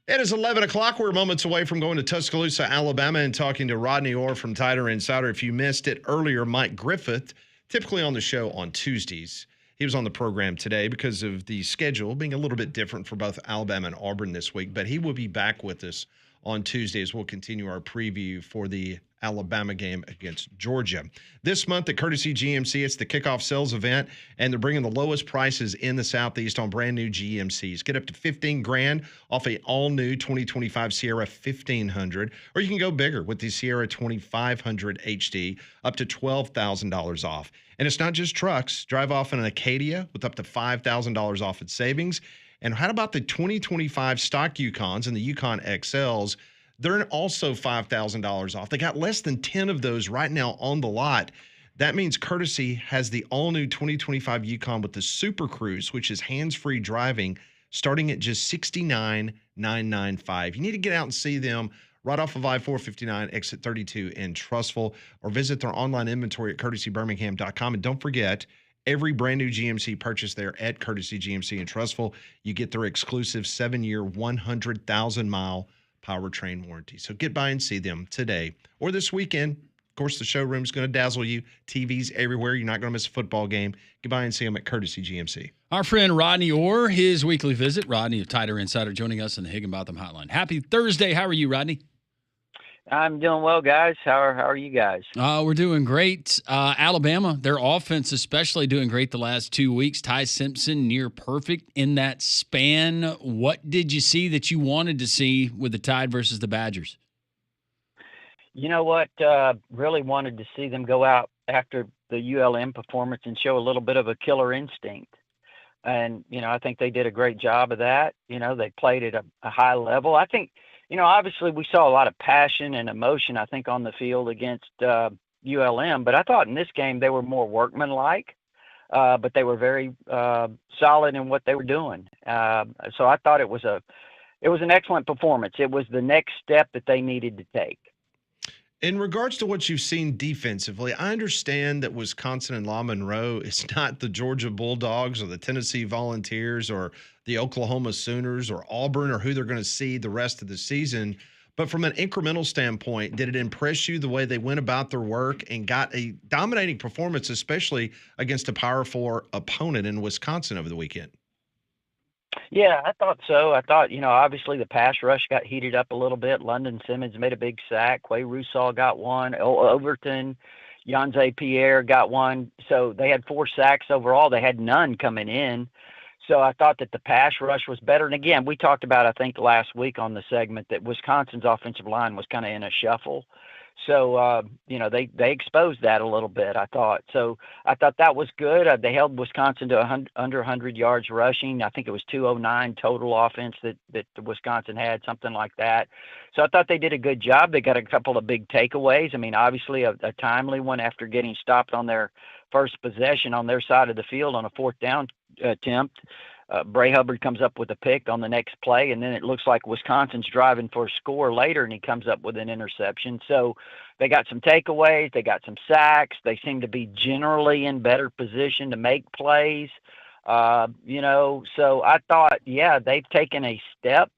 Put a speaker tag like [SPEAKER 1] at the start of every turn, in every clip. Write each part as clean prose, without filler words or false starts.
[SPEAKER 1] It is 11 o'clock. We're moments away from going to Tuscaloosa, Alabama, and talking to Rodney Orr from Tighter Insider. If you missed it earlier, Mike Griffith, typically on the show on Tuesdays. He was on the program today because of the schedule being a little bit different for both Alabama and Auburn this week, but he will be back with us on Tuesdays. We'll continue our preview for the Alabama game against Georgia. This month at Courtesy GMC, it's the kickoff sales event, and they're bringing the lowest prices in the Southeast on brand new GMCs. Get up to $15,000 off a all-new 2025 Sierra 1500, or you can go bigger with the Sierra 2500 HD, up to $12,000 off. And it's not just trucks. Drive off an Acadia with up to $5,000 off its savings. And how about the 2025 stock Yukons and the Yukon XLs? They're also $5,000 off. They got less than 10 of those right now on the lot. That means Courtesy has the all-new 2025 Yukon with the Super Cruise, which is hands-free driving, starting at just $69,995. You need to get out and see them right off of I-459, exit 32 in Trussville, or visit their online inventory at courtesybirmingham.com. And don't forget, every brand new GMC purchase there at Courtesy GMC in Trussville, you get their exclusive 7-year, 100,000-mile powertrain warranty. So get by and see them today or this weekend. Of course, the showroom's going to dazzle you. TVs everywhere. You're not going to miss a football game. Get by and see them at Courtesy GMC.
[SPEAKER 2] Our friend Rodney Orr, his weekly visit. Rodney of Tighter Insider joining us on the Higginbotham Hotline. Happy Thursday. How are you, Rodney?
[SPEAKER 3] I'm doing well, guys. How are you guys?
[SPEAKER 2] We're doing great. Alabama, their offense especially doing great the last 2 weeks. Ty Simpson near perfect in that span. What did you see that you wanted to see with the Tide versus the Badgers?
[SPEAKER 3] You know what? Really wanted to see them go out after the ULM performance and show a little bit of a killer instinct. And, I think they did a great job of that. They played at a high level. I think, obviously we saw a lot of passion and emotion, I think, on the field against ULM. But I thought in this game they were more workmanlike, but they were very solid in what they were doing. So I thought it was an excellent performance. It was the next step that they needed to take.
[SPEAKER 1] In regards to what you've seen defensively, I understand that Wisconsin and La Monroe is not the Georgia Bulldogs or the Tennessee Volunteers or the Oklahoma Sooners or Auburn or who they're going to see the rest of the season. But from an incremental standpoint, did it impress you the way they went about their work and got a dominating performance, especially against a Power 4 opponent in Wisconsin over the weekend?
[SPEAKER 3] Yeah, I thought so. I thought, obviously the pass rush got heated up a little bit. London Simmons made a big sack. Quay Russaw got one. Overton, Yanze Pierre got one. So they had 4 sacks overall. They had none coming in. So I thought that the pass rush was better. And again, we talked about, I think, last week on the segment that Wisconsin's offensive line was kind of in a shuffle. So, they exposed that a little bit, I thought. So I thought that was good. They held Wisconsin to under 100 yards rushing. I think it was 209 total offense that Wisconsin had, something like that. So I thought they did a good job. They got a couple of big takeaways. I mean, obviously a timely one after getting stopped on their first possession on their side of the field on a 4th down attempt. Bray Hubbard comes up with a pick on the next play, and then it looks like Wisconsin's driving for a score later, and he comes up with an interception. So they got some takeaways. They got some sacks. They seem to be generally in better position to make plays. So I thought, yeah, they've taken a step,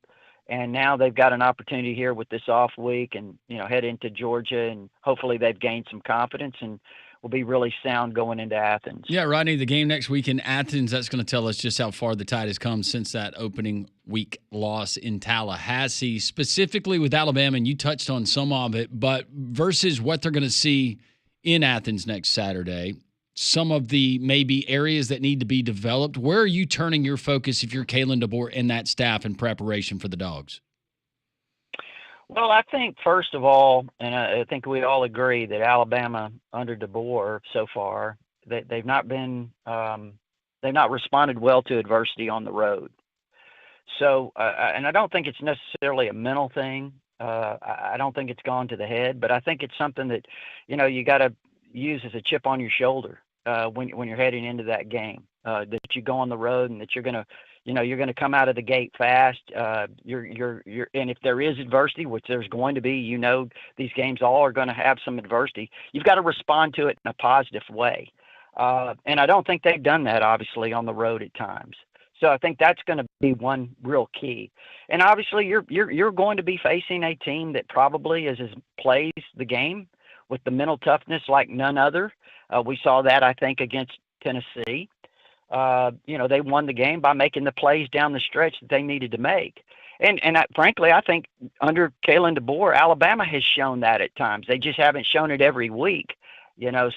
[SPEAKER 3] and now they've got an opportunity here with this off week and, head into Georgia, and hopefully they've gained some confidence and will be really sound going into Athens.
[SPEAKER 2] Yeah, Rodney, the game next week in Athens, that's going to tell us just how far the Tide has come since that opening week loss in Tallahassee, specifically with Alabama, and you touched on some of it, but versus what they're going to see in Athens next Saturday, some of the maybe areas that need to be developed. Where are you turning your focus if you're Kalen DeBoer and that staff in preparation for the Dogs?
[SPEAKER 3] Well, I think, first of all, and I think we all agree that Alabama under DeBoer so far, they've not responded well to adversity on the road. So, and I don't think it's necessarily a mental thing. I don't think it's gone to the head, but I think it's something that, you got to use as a chip on your shoulder when you're heading into that game, that you go on the road and that you're going to, you're going to come out of the gate fast. And if there is adversity, which there's going to be, these games all are going to have some adversity. You've got to respond to it in a positive way. And I don't think they've done that, obviously, on the road at times. So I think that's going to be one real key. And obviously, you're going to be facing a team that probably plays the game with the mental toughness like none other. We saw that, I think, against Tennessee. They won the game by making the plays down the stretch that they needed to make. And frankly, I think under Kalen DeBoer, Alabama has shown that at times. They just haven't shown it every week.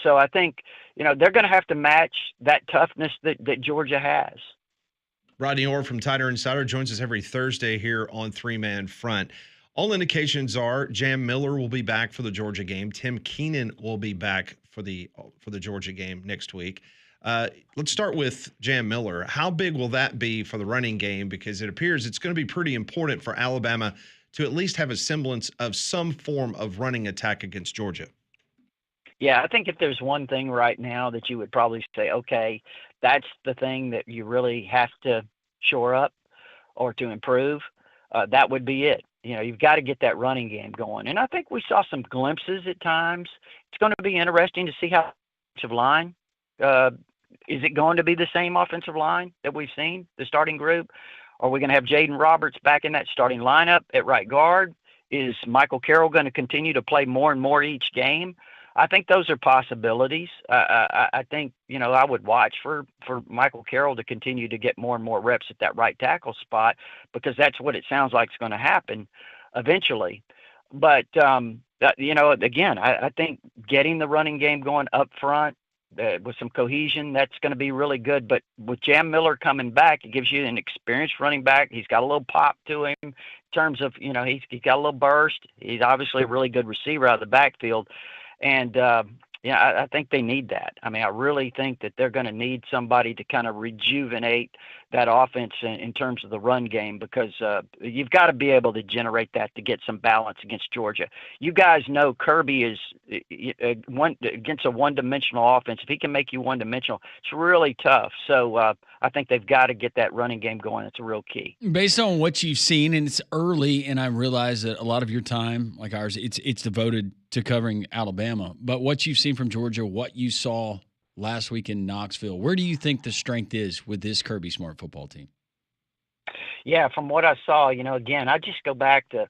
[SPEAKER 3] So I think, they're going to have to match that toughness that Georgia has.
[SPEAKER 1] Rodney Orr from Tider Insider joins us every Thursday here on Three Man Front. All indications are Jam Miller will be back for the Georgia game. Tim Keenan will be back for the Georgia game next week. Let's start with Jam Miller. How big will that be for the running game? Because it appears it's going to be pretty important for Alabama to at least have a semblance of some form of running attack against Georgia.
[SPEAKER 3] Yeah, I think if there's one thing right now that you would probably say, okay, that's the thing that you really have to shore up or to improve, that would be it. You've got to get that running game going. And I think we saw some glimpses at times. It's going to be interesting to see how offensive line, is it going to be the same offensive line that we've seen, the starting group? Are we going to have Jaden Roberts back in that starting lineup at right guard? Is Michael Carroll going to continue to play more and more each game? I think those are possibilities. I think, I would watch for Michael Carroll to continue to get more and more reps at that right tackle spot, because that's what it sounds like is going to happen eventually. But, again, I think getting the running game going up front with some cohesion, that's going to be really good. But with Jam Miller coming back, it gives you an experienced running back. He's got a little pop to him in terms of, he's got a little burst. He's obviously a really good receiver out of the backfield. And, I think they need that. I mean, I really think that they're going to need somebody to kind of rejuvenate that offense in terms of the run game, because you've got to be able to generate that to get some balance against Georgia. You guys know Kirby is against a one-dimensional offense. If he can make you one-dimensional, it's really tough. So I think they've got to get that running game going. It's a real key.
[SPEAKER 2] Based on what you've seen, and it's early, and I realize that a lot of your time, like ours, it's devoted to covering Alabama. But what you've seen from Georgia, what you saw last week in Knoxville, where do you think the strength is with this Kirby Smart football team?
[SPEAKER 3] Yeah, from what I saw, again, I just go back to,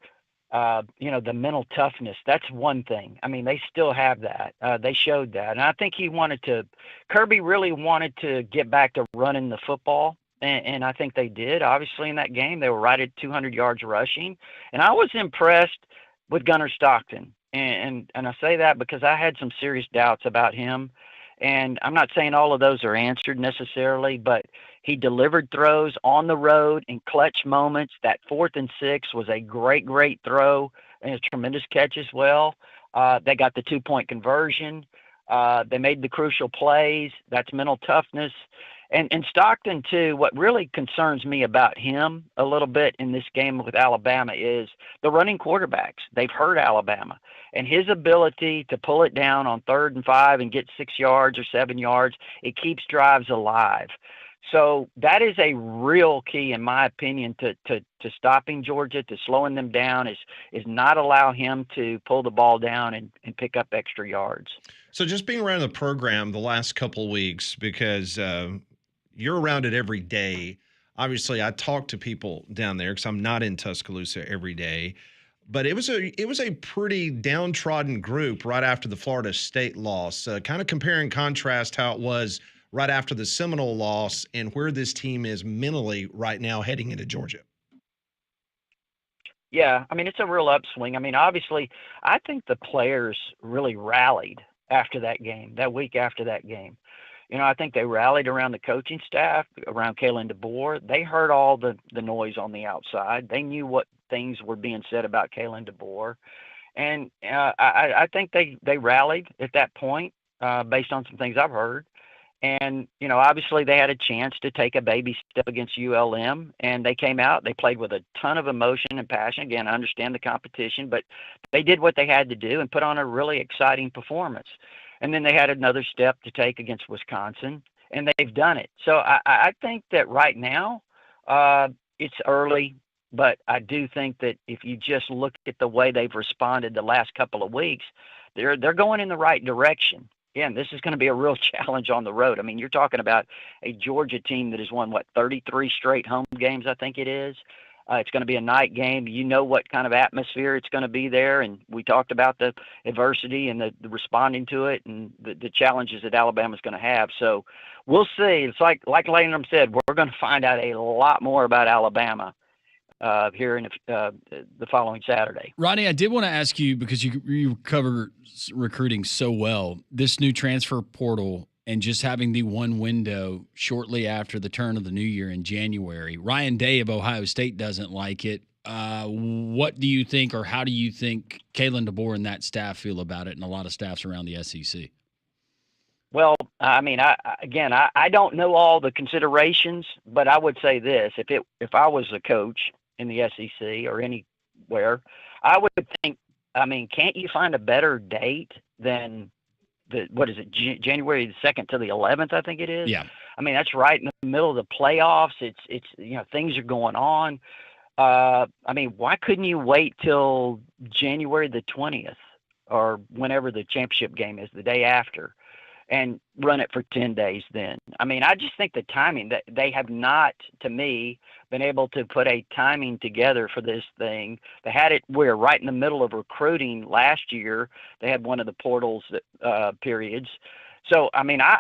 [SPEAKER 3] the mental toughness. That's one thing. I mean, they still have that. They showed that. And I think Kirby really wanted to get back to running the football. And I think they did. Obviously, in that game, they were right at 200 yards rushing. And I was impressed with Gunnar Stockton. And I say that because I had some serious doubts about him. And I'm not saying all of those are answered necessarily, but he delivered throws on the road in clutch moments. That 4th and 6 was a great, great throw and a tremendous catch as well. They got the 2-point conversion. They made the crucial plays. That's mental toughness. And Stockton, too, what really concerns me about him a little bit in this game with Alabama is the running quarterbacks. They've hurt Alabama. And his ability to pull it down on 3rd and 5 and get 6 yards or 7 yards, it keeps drives alive. So that is a real key, in my opinion, to stopping Georgia, to slowing them down, is not allow him to pull the ball down and pick up extra yards.
[SPEAKER 1] So just being around the program the last couple of weeks, because you're around it every day. Obviously, I talk to people down there because I'm not in Tuscaloosa every day. But it was a pretty downtrodden group right after the Florida State loss. Kind of compare and contrast how it was right after the Seminole loss and where this team is mentally right now heading into Georgia.
[SPEAKER 3] Yeah, I mean, it's a real upswing. I mean, obviously, I think the players really rallied after that game, that week after that game. I think they rallied around the coaching staff, around Kalen DeBoer. They heard all the noise on the outside. They knew what things were being said about Kalen DeBoer. And I think they rallied at that point based on some things I've heard. And, obviously they had a chance to take a baby step against ULM, and they came out. They played with a ton of emotion and passion. Again, I understand the competition, but they did what they had to do and put on a really exciting performance. And then they had another step to take against Wisconsin, and they've done it. So I think that right now it's early, but I do think that if you just look at the way they've responded the last couple of weeks, they're going in the right direction. again, this is going to be a real challenge on the road. I mean, you're talking about a Georgia team that has won, 33 straight home games, I think it is. It's going to be a night game. You know what kind of atmosphere it's going to be there. And we talked about the adversity and the responding to it and the challenges that Alabama's going to have. So we'll see. It's like Landrum said, we're going to find out a lot more about Alabama here in the following Saturday.
[SPEAKER 2] Rodney, I did want to ask you, because you cover recruiting so well, this new transfer portal and just having the one window shortly after the turn of the new year in January. Ryan Day of Ohio State doesn't like it. What do you think, or how do you think Kalen DeBoer and that staff feel about it, and a lot of staffs around the SEC?
[SPEAKER 3] Well, I mean, I don't know all the considerations, but I would say this: if I was a coach in the SEC or anywhere, I would think, I mean, can't you find a better date than what is it, January the 2nd to the 11th, I think it is?
[SPEAKER 2] Yeah.
[SPEAKER 3] I mean, that's right in the middle of the playoffs. It's things are going on. I mean, why couldn't you wait till January the 20th or whenever the championship game is, the day after, and run it for 10 days then? I mean, I just think the timing, that they have not, to me, been able to put a timing together for this thing. They had it where right in the middle of recruiting last year, they had one of the portals periods. So, I mean, I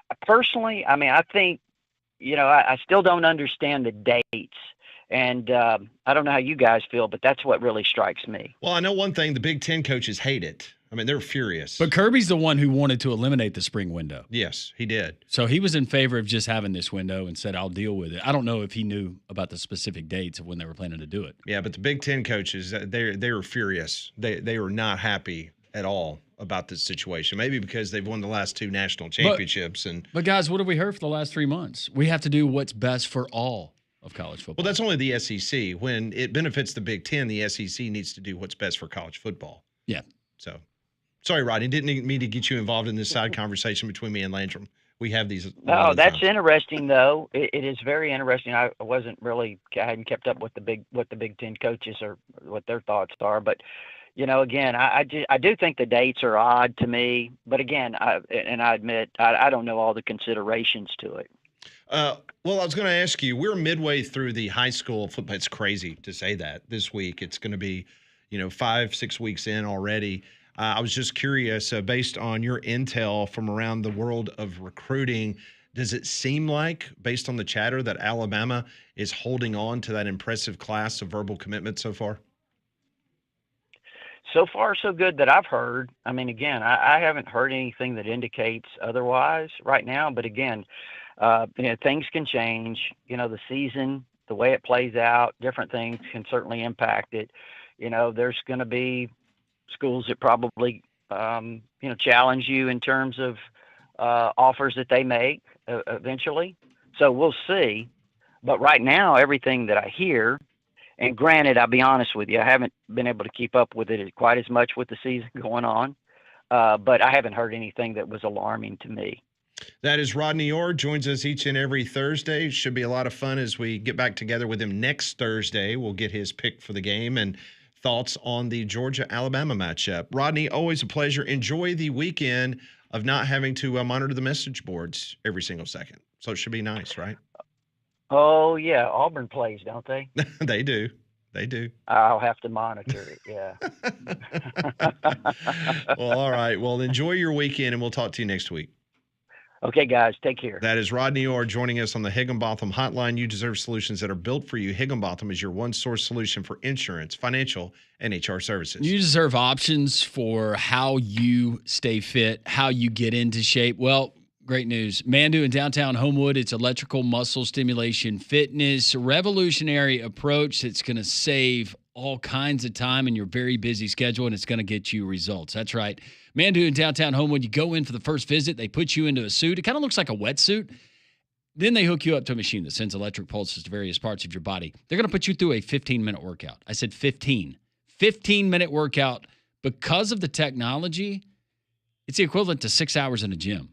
[SPEAKER 3] think, I still don't understand the dates. And I don't know how you guys feel, but that's what really strikes me.
[SPEAKER 1] Well, I know one thing, the Big Ten coaches hate it. I mean, they're furious.
[SPEAKER 2] But Kirby's the one who wanted to eliminate the spring window.
[SPEAKER 1] Yes, he did.
[SPEAKER 2] So he was in favor of just having this window and said, I'll deal with it. I don't know if he knew about the specific dates of when they were planning to do it.
[SPEAKER 1] Yeah, but the Big Ten coaches, they were furious. They were not happy at all about this situation. Maybe because they've won the last 2 national championships. But
[SPEAKER 2] guys, what have we heard for the last 3 months? We have to do what's best for all of college football.
[SPEAKER 1] Well, that's only the SEC. When it benefits the Big Ten, the SEC needs to do what's best for college football.
[SPEAKER 2] Yeah.
[SPEAKER 1] So, sorry, Rodney, didn't mean to get you involved in this side conversation between me and Landrum. We have these.
[SPEAKER 3] No, that's interesting, though. It is very interesting. I hadn't kept up with what the Big Ten coaches or what their thoughts are. But, again, I do think the dates are odd to me. But again, I admit I don't know all the considerations to it.
[SPEAKER 1] Well, I was going to ask you, we're midway through the high school football. It's crazy to say that this week. It's going to be, 5-6 weeks in already. I was just curious, based on your intel from around the world of recruiting, does it seem like, based on the chatter, that Alabama is holding on to that impressive class of verbal commitment so far?
[SPEAKER 3] So far, so good that I've heard. I mean, again, I haven't heard anything that indicates otherwise right now. But again, things can change. The season, the way it plays out, different things can certainly impact it. There's going to be schools that probably, challenge you in terms of offers that they make eventually. So we'll see. But right now, everything that I hear, and granted, I'll be honest with you, I haven't been able to keep up with it quite as much with the season going on. But I haven't heard anything that was alarming to me.
[SPEAKER 1] That is Rodney Orr, joins us each and every Thursday. Should be a lot of fun as we get back together with him next Thursday. We'll get his pick for the game and thoughts on the Georgia-Alabama matchup. Rodney, always a pleasure. Enjoy the weekend of not having to monitor the message boards every single second. So it should be nice, right?
[SPEAKER 3] Oh, yeah. Auburn plays, don't they?
[SPEAKER 1] They do. They do.
[SPEAKER 3] I'll have to monitor it, yeah.
[SPEAKER 1] Well, all right. Well, enjoy your weekend, and we'll talk to you next week.
[SPEAKER 3] Okay, guys, take care.
[SPEAKER 1] That is Rodney Orr joining us on the Higginbotham Hotline. You deserve solutions that are built for you. Higginbotham is your one-source solution for insurance, financial, and HR services.
[SPEAKER 2] You deserve options for how you stay fit, how you get into shape. Well, great news. Mandu in downtown Homewood, it's electrical muscle stimulation fitness, revolutionary approach that's going to save all kinds of time in your very busy schedule, and it's going to get you results. That's right. Mandu in downtown Homewood, you go in for the first visit, they put you into a suit. It kind of looks like a wetsuit. Then they hook you up to a machine that sends electric pulses to various parts of your body. They're going to put you through a 15-minute workout. I said 15. 15-minute workout. Because of the technology, it's the equivalent to 6 hours in a gym.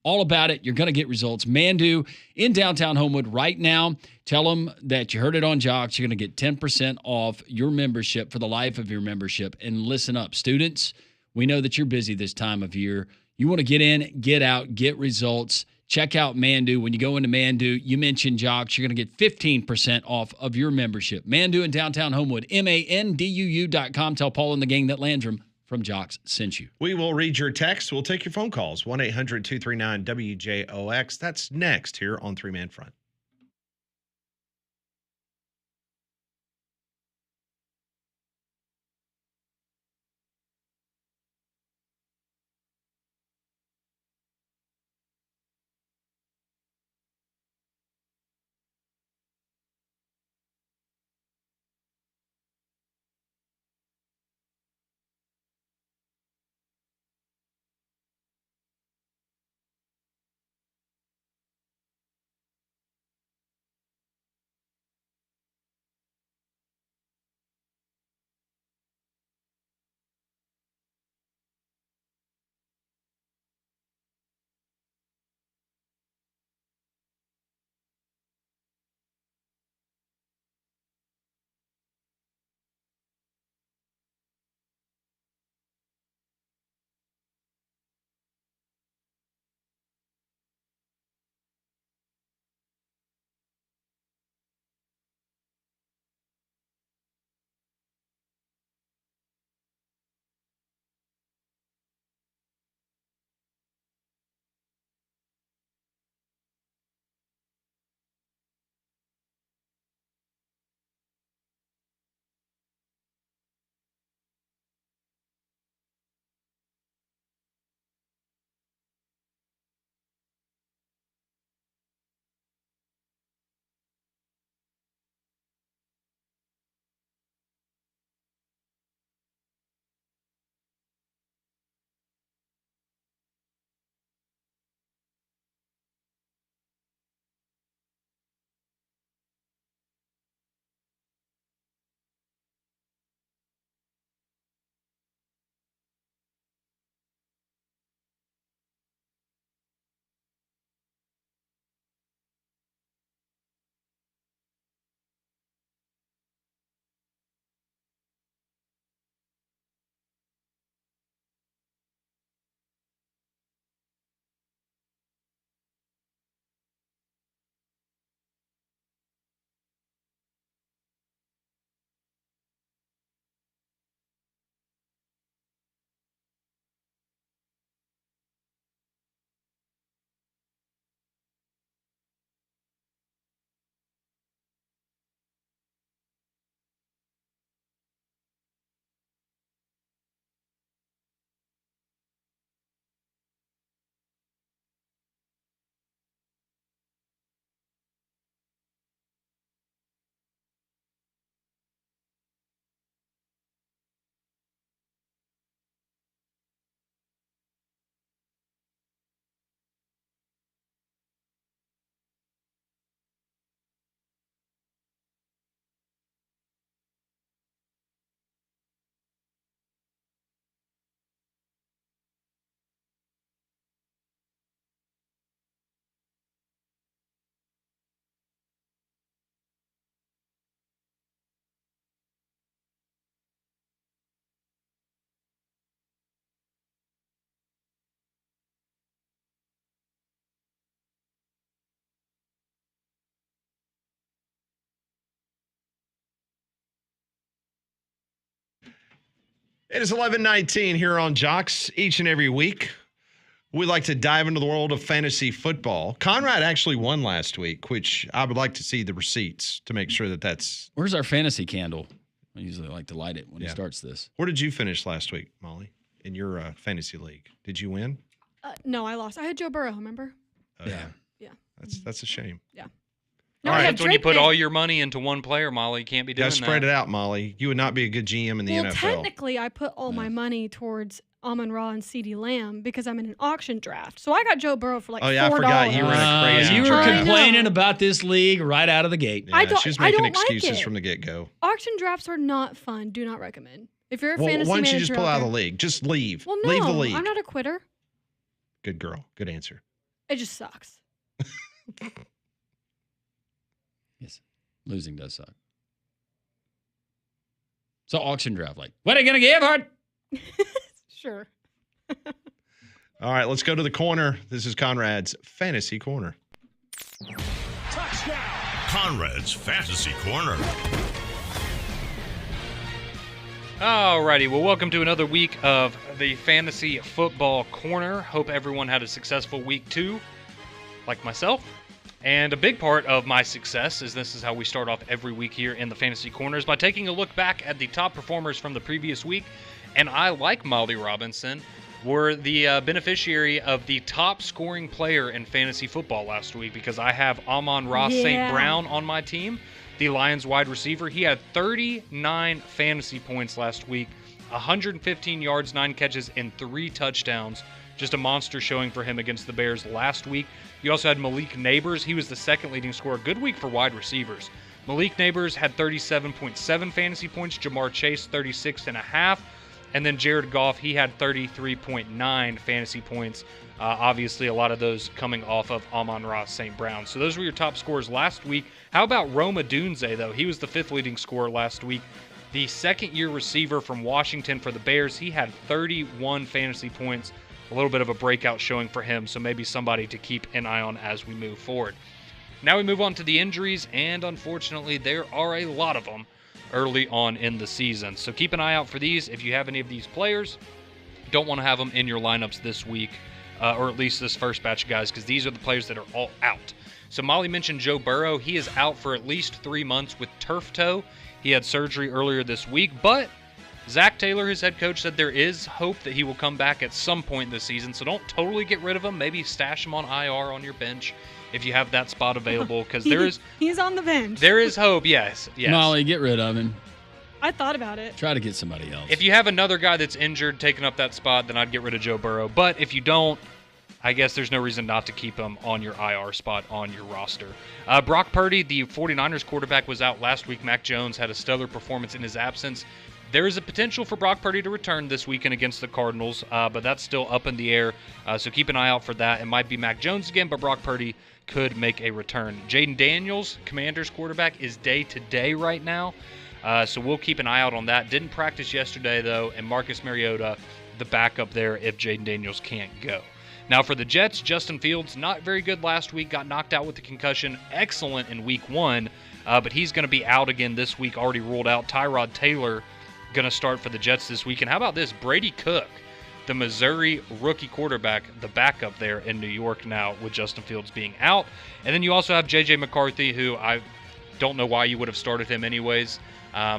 [SPEAKER 2] All about it. You're going to get results. Mandu in downtown Homewood right now. Tell them that you heard it on Jocks. You're going to get 10% off your membership for the life of your membership. And listen up, students. We know that you're busy this time of year. You want to get in, get out, get results. Check out Mandu. When you go into Mandu, you mention Jocks, you're going to get 15% off of your membership. Mandu in downtown Homewood, MANDUU.com. Tell Paul and the gang that Landrum from Jocks sent you.
[SPEAKER 1] We will read your texts. We'll take your phone calls. 1-800-239-WJOX. That's next here on Three Man Front. It is 11:19 here on Jocks. Each and every week, we like to dive into the world of fantasy football. Conrad actually won last week, which I would like to see the receipts to make sure that that's...
[SPEAKER 2] Where's our fantasy candle? I usually like to light it when he starts this.
[SPEAKER 1] Where did you finish last week, Molly, in your fantasy league? Did you win?
[SPEAKER 4] No, I lost. I had Joe Burrow, remember?
[SPEAKER 1] Oh, yeah. That's a shame.
[SPEAKER 4] Yeah.
[SPEAKER 5] No, that's when you put all your money into one player, Molly. You can't be doing that.
[SPEAKER 1] Spread it out, Molly. You would not be a good GM in the NFL.
[SPEAKER 4] Technically, I put all my money towards Amon-Ra and CeeDee Lamb because I'm in an auction draft. So I got Joe Burrow for like $4.
[SPEAKER 1] I forgot you were in a crazy
[SPEAKER 2] You were
[SPEAKER 1] draft.
[SPEAKER 2] complaining about this league right out of the gate.
[SPEAKER 1] Yeah, she was making excuses from the get-go.
[SPEAKER 4] Auction drafts are not fun. Do not recommend. If you're a fantasy manager,
[SPEAKER 1] why don't you just pull out of the league? Just leave.
[SPEAKER 4] Well, no,
[SPEAKER 1] leave the league.
[SPEAKER 4] I'm not a quitter.
[SPEAKER 1] Good girl. Good answer.
[SPEAKER 4] It just sucks.
[SPEAKER 2] Yes, losing does suck. So auction draft, like, what are you going to give, Hart?
[SPEAKER 4] Sure.
[SPEAKER 1] All right, let's go to the corner. This is Conrad's Fantasy Corner.
[SPEAKER 6] Touchdown. Conrad's Fantasy Corner.
[SPEAKER 5] Alrighty, well, welcome to another week of the Fantasy Football Corner. Hope everyone had a successful week 2, like myself. And a big part of my success is this is how we start off every week here in the Fantasy Corners by taking a look back at the top performers from the previous week. And I, like Molly Robinson, were the beneficiary of the top scoring player in fantasy football last week because I have Amon-Ra St. Brown on my team, the Lions wide receiver. He had 39 fantasy points last week, 115 yards, 9 catches, and 3 touchdowns. Just a monster showing for him against the Bears last week. You also had Malik Neighbors. He was the second leading scorer. Good week for wide receivers. Malik Neighbors had 37.7 fantasy points. Jamar Chase, 36.5. And then Jared Goff, he had 33.9 fantasy points. Obviously, a lot of those coming off of Amon-Ra St. Brown. So those were your top scorers last week. How about Rome Odunze, though? He was the 5th leading scorer last week. The second-year receiver from Washington for the Bears, he had 31 fantasy points. A little bit of a breakout showing for him, so maybe somebody to keep an eye on as we move forward. Now we move on to the injuries, and unfortunately, there are a lot of them early on in the season. So keep an eye out for these. If you have any of these players, don't want to have them in your lineups this week, or at least this first batch of guys, because these are the players that are all out. So Molly mentioned Joe Burrow. He is out for at least 3 months with turf toe. He had surgery earlier this week, but Zach Taylor, his head coach, said there is hope that he will come back at some point this season, so don't totally get rid of him. Maybe stash him on IR on your bench if you have that spot available, because
[SPEAKER 4] he's on the bench.
[SPEAKER 5] There is hope, yes.
[SPEAKER 2] Molly, get rid of him.
[SPEAKER 4] I thought about it.
[SPEAKER 2] Try to get somebody else.
[SPEAKER 5] If you have another guy that's injured taking up that spot, then I'd get rid of Joe Burrow. But if you don't, I guess there's no reason not to keep him on your IR spot on your roster. Brock Purdy, the 49ers quarterback, was out last week. Mac Jones had a stellar performance in his absence. There is a potential for Brock Purdy to return this weekend against the Cardinals, but that's still up in the air, so keep an eye out for that. It might be Mac Jones again, but Brock Purdy could make a return. Jaden Daniels, Commanders quarterback, is day-to-day right now, so we'll keep an eye out on that. Didn't practice yesterday, though, and Marcus Mariota, the backup there if Jaden Daniels can't go. Now for the Jets, Justin Fields, not very good last week, got knocked out with the concussion, excellent in week 1, but he's going to be out again this week, already ruled out. Tyrod Taylor going to start for the Jets this week. And how about this? Brady Cook, the Missouri rookie quarterback, the backup there in New York now with Justin Fields being out. And then you also have J.J. McCarthy, who I don't know why you would have started him anyways,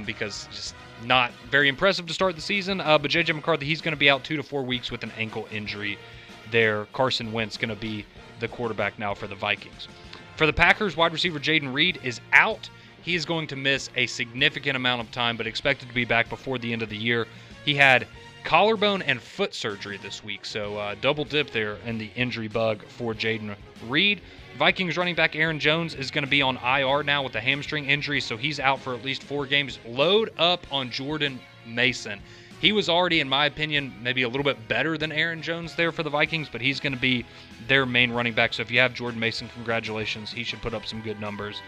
[SPEAKER 5] because just not very impressive to start the season. But J.J. McCarthy, he's going to be out 2 to 4 weeks with an ankle injury there. Carson Wentz going to be the quarterback now for the Vikings. For the Packers, wide receiver Jaden Reed is out. He is going to miss a significant amount of time, but expected to be back before the end of the year. He had collarbone and foot surgery this week, so double dip there in the injury bug for Jaden Reed. Vikings running back Aaron Jones is going to be on IR now with a hamstring injury, so he's out for at least 4 games. Load up on Jordan Mason. He was already, in my opinion, maybe a little bit better than Aaron Jones there for the Vikings, but he's going to be their main running back. So if you have Jordan Mason, congratulations. He should put up some good numbers,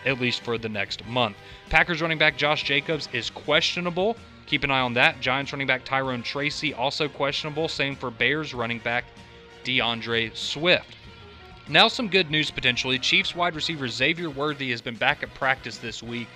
[SPEAKER 5] at least for the next month. Packers running back Josh Jacobs is questionable. Keep an eye on that. Giants running back Tyrone Tracy, also questionable. Same for Bears running back DeAndre Swift. Now some good news potentially. Chiefs wide receiver Xavier Worthy has been back at practice this week.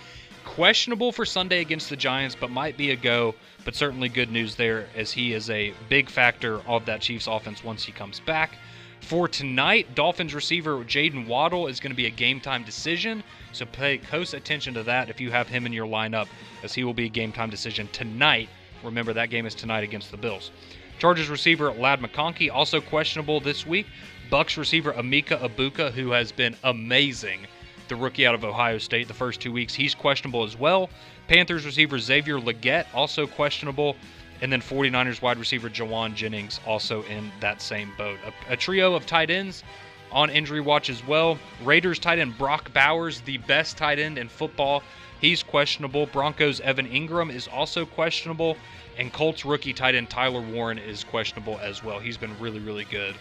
[SPEAKER 5] Questionable for Sunday against the Giants, but might be a go. But certainly good news there, as he is a big factor of that Chiefs offense once he comes back. For tonight, Dolphins receiver Jaden Waddle is going to be a game-time decision, so pay close attention to that if you have him in your lineup, as he will be a game-time decision tonight. Remember, that game is tonight against the Bills. Chargers receiver Ladd McConkey, also questionable this week. Bucks receiver Emeka Egbuka, who has been amazing, the rookie out of Ohio State the first 2 weeks, he's questionable as well. Panthers receiver Xavier Legette, also questionable. And then 49ers wide receiver Jawan Jennings also in that same boat. A trio of tight ends on injury watch as well. Raiders tight end Brock Bowers, the best tight end in football, he's questionable. Broncos Evan Ingram is also questionable. And Colts rookie tight end Tyler Warren is questionable as well. He's been really, really good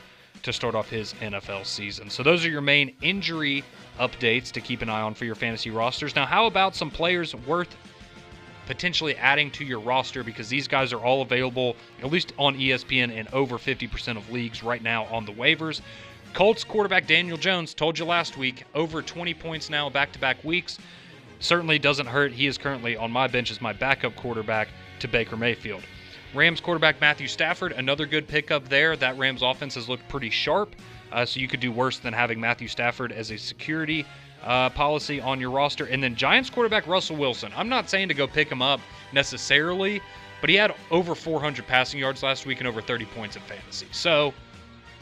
[SPEAKER 5] to start off his NFL season. So those are your main injury updates to keep an eye on for your fantasy rosters. Now, how about some players worth potentially adding to your roster because these guys are all available, at least on ESPN, in over 50% of leagues right now on the waivers. Colts quarterback Daniel Jones, told you last week, over 20 points now back-to-back weeks. Certainly doesn't hurt. He is currently on my bench as my backup quarterback to Baker Mayfield. Rams quarterback Matthew Stafford, another good pickup there. That Rams offense has looked pretty sharp, so you could do worse than having Matthew Stafford as a security policy on your roster. And then Giants quarterback Russell Wilson. I'm not saying to go pick him up necessarily, but he had over 400 passing yards last week and over 30 points in fantasy. So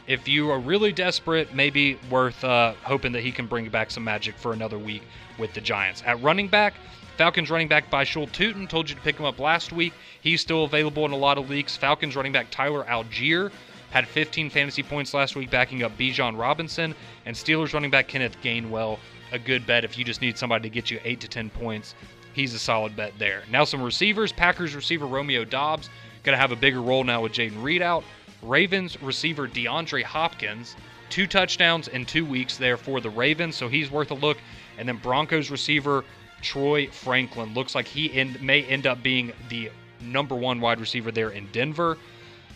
[SPEAKER 5] if you are really desperate, maybe worth hoping that he can bring back some magic for another week with the Giants. At running back, Falcons running back Byshul Tootin, told you to pick him up last week. He's still available in a lot of leagues. Falcons running back Tyler Algier had 15 fantasy points last week, backing up Bijan Robinson. And Steelers running back Kenneth Gainwell, a good bet if you just need somebody to get you 8 to 10 points. He's a solid bet there. Now some receivers. Packers receiver Romeo Doubs, going to have a bigger role now with Jaden Reed out. Ravens receiver DeAndre Hopkins, 2 touchdowns in 2 weeks there for the Ravens, so he's worth a look. And then Broncos receiver Troy Franklin, looks like he may end up being the number 1 wide receiver there in Denver.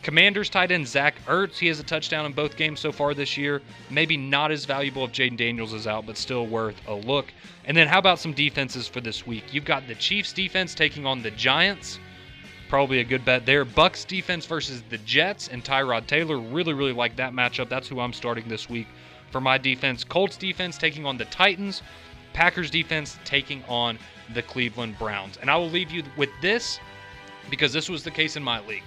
[SPEAKER 5] Commanders tight end Zach Ertz, he has a touchdown in both games so far this year. Maybe not as valuable if Jaden Daniels is out, but still worth a look. And then how about some defenses for this week? You've got the Chiefs defense taking on the Giants. Probably a good bet there. Bucks defense versus the Jets and Tyrod Taylor. Really like that matchup. That's who I'm starting this week for my defense. Colts defense taking on the Titans. Packers defense taking on the Cleveland Browns. And I will leave you with this because this was the case in my league.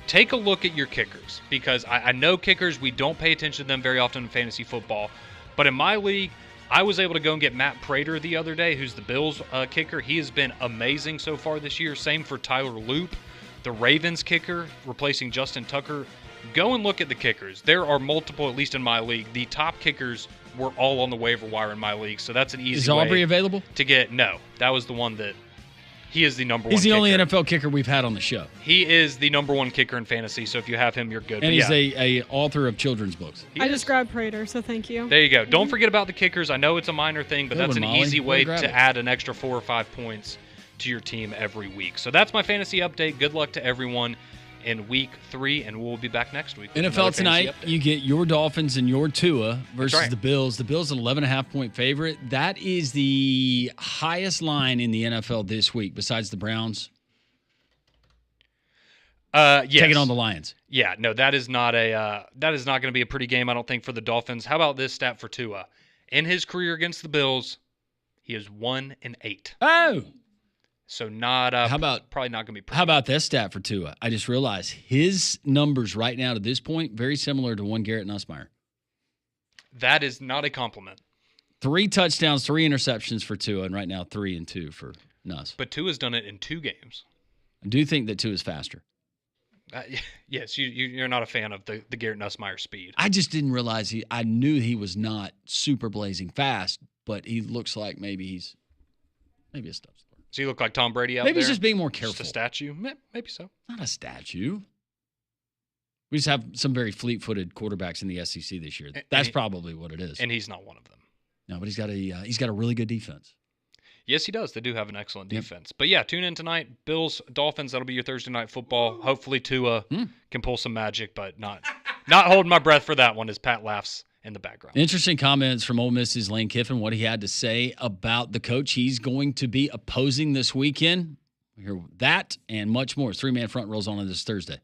[SPEAKER 5] Take a look at your kickers because I know kickers, we don't pay attention to them very often in fantasy football. But in my league, I was able to go and get Matt Prater the other day, who's the Bills kicker. He has been amazing so far this year. Same for Tyler Loop, the Ravens kicker, replacing Justin Tucker. Go and look at the kickers. There are multiple, at least in my league. The top kickers were all on the waiver wire in my league, so that's an easy way.
[SPEAKER 2] Is Aubrey available?
[SPEAKER 5] To get, no. That was the one that, he is the number 1
[SPEAKER 2] He's the
[SPEAKER 5] kicker.
[SPEAKER 2] only NFL kicker we've had on the show.
[SPEAKER 5] He is the number 1 kicker in fantasy, so if you have him, you're good.
[SPEAKER 2] And
[SPEAKER 5] But
[SPEAKER 2] he's
[SPEAKER 5] yeah,
[SPEAKER 2] a author of children's books.
[SPEAKER 4] I just grabbed Prater, so thank you.
[SPEAKER 5] there you go. Don't forget about the kickers. I know it's a minor thing, but
[SPEAKER 2] Good
[SPEAKER 5] that's
[SPEAKER 2] one,
[SPEAKER 5] an
[SPEAKER 2] Molly.
[SPEAKER 5] easy
[SPEAKER 2] Way
[SPEAKER 5] way
[SPEAKER 2] to grab
[SPEAKER 5] to
[SPEAKER 2] it.
[SPEAKER 5] add an extra 4 or 5 points to your team every week. So that's my fantasy update. Good luck to everyone in week 3, and we'll be back next week with another
[SPEAKER 2] NFL
[SPEAKER 5] fantasy
[SPEAKER 2] tonight,
[SPEAKER 5] update.
[SPEAKER 2] you get your Dolphins and your Tua versus
[SPEAKER 5] right.
[SPEAKER 2] the Bills. The Bills an 11.5-point favorite. That is the highest line in the NFL this week, besides the Browns.
[SPEAKER 5] Yes.
[SPEAKER 2] Taking on the Lions.
[SPEAKER 5] Yeah, no, that is not going to be a pretty game, I don't think, for the Dolphins. How about this stat for Tua? In his career against the Bills, he is 1-8.
[SPEAKER 2] Oh!
[SPEAKER 5] So not
[SPEAKER 2] How about
[SPEAKER 5] probably not going to be pretty.
[SPEAKER 2] How about this stat for Tua? I just realized his numbers right now to this point very similar to one Garrett Nussmeier.
[SPEAKER 5] That is not a compliment.
[SPEAKER 2] 3 touchdowns, 3 interceptions for Tua, and right now 3 and 2 for Nuss.
[SPEAKER 5] But Tua's done it in 2 games.
[SPEAKER 2] I do think that Tua is faster.
[SPEAKER 5] Yes, you're not a fan of the Garrett Nussmeier speed.
[SPEAKER 2] I just didn't realize I knew he was not super blazing fast, but he looks like maybe a stub start.
[SPEAKER 5] Does he look like Tom Brady out
[SPEAKER 2] Maybe
[SPEAKER 5] there?
[SPEAKER 2] he's just being more
[SPEAKER 5] Just
[SPEAKER 2] careful.
[SPEAKER 5] a statue? Maybe so.
[SPEAKER 2] Not a statue. We just have some very fleet-footed quarterbacks in the SEC this year. That's probably what it is.
[SPEAKER 5] And he's not one of them.
[SPEAKER 2] No, but he's got a really good defense.
[SPEAKER 5] Yes, he does. They do have an excellent defense. But yeah, tune in tonight. Bills, Dolphins, that'll be your Thursday night football. Hopefully Tua can pull some magic, but not holding my breath for that one as Pat laughs in the background.
[SPEAKER 2] Interesting comments from Ole Miss's Lane Kiffin, what he had to say about the coach he's going to be opposing this weekend. We hear that and much more. 3-man front rolls on this Thursday.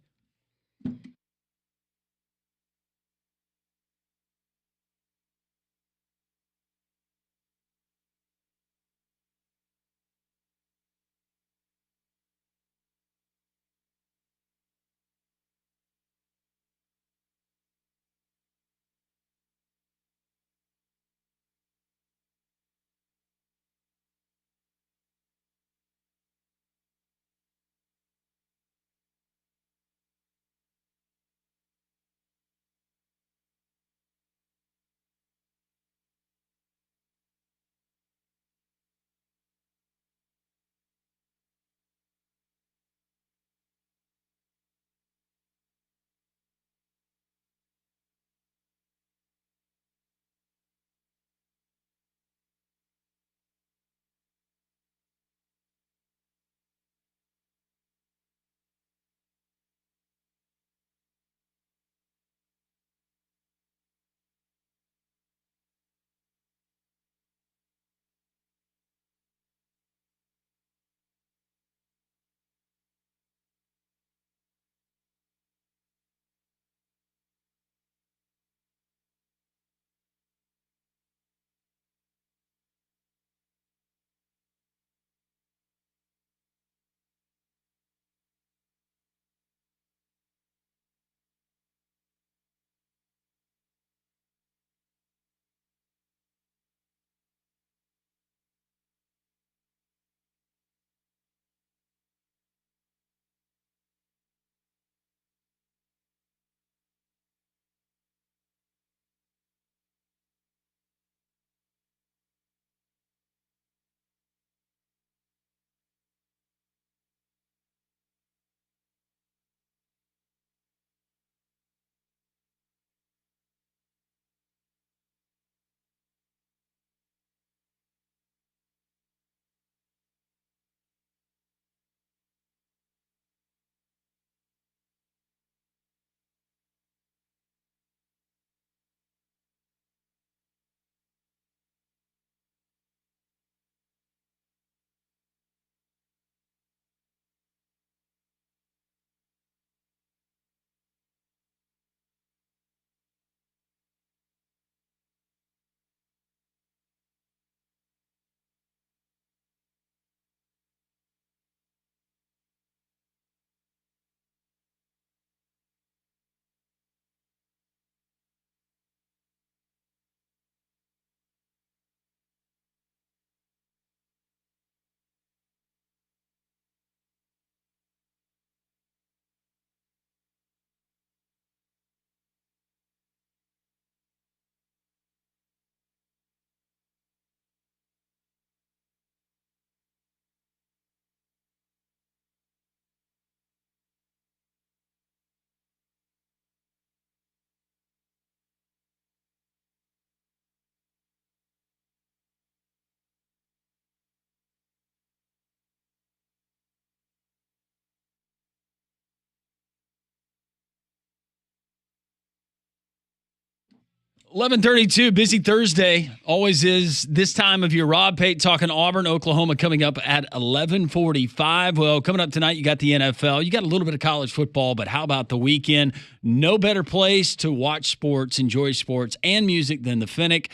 [SPEAKER 2] 11:32, busy Thursday. Always is this time of year. Rob Pate talking Auburn, Oklahoma coming up at 11:45. Well, coming up tonight, you got the NFL. You got a little bit of college football, but how about the weekend? No better place to watch sports, enjoy sports, and music than the Finnick.